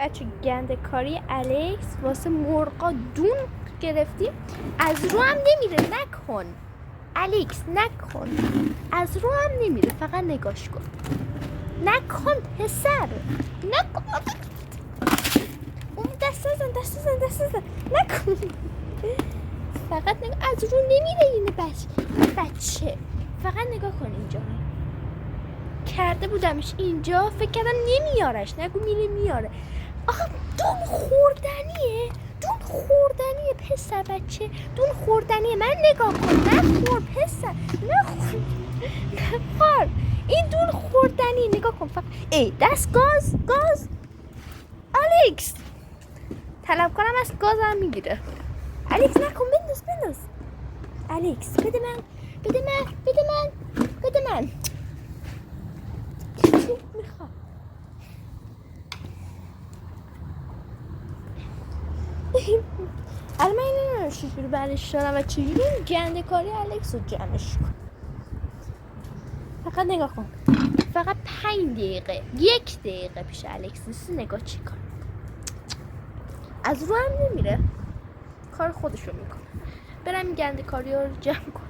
بچه گنده کاری الکس واسه مرغا دون گرفتیم. از رو هم نمیره، نکن الکس، نکن، از رو هم نمیره، فقط نگاش کن، نکن پسر، نکن، اون دست نزن، نکن، فقط نگاه، از رو نمیره این بچه، فقط نگاه کن. اینجا کرده بودمش اینجا، فکر کردم نمیارش، نگو میره میاره. آخه دون خوردنیه پسر بچه، دون خوردنیه. من نگاه کن، نخور پسر، نخور، این دون خوردنیه، نگاه کن فقط. ای دست گاز الکس، طلب کنم از گازم میگیره. الکس نکن، بنداز الکس، بده من چی میخواد؟ الان من نمیدونم چجوری برش دارم و چجوری این گنده کاری الکس رو جمعش کن. فقط نگاه کن، فقط 5 دقیقه 1 دقیقه پیش الکس نیستی، نگاه چی کن، از رو هم نمیره، کار خودشو میکنه. برم گنده کاری رو جمع کن.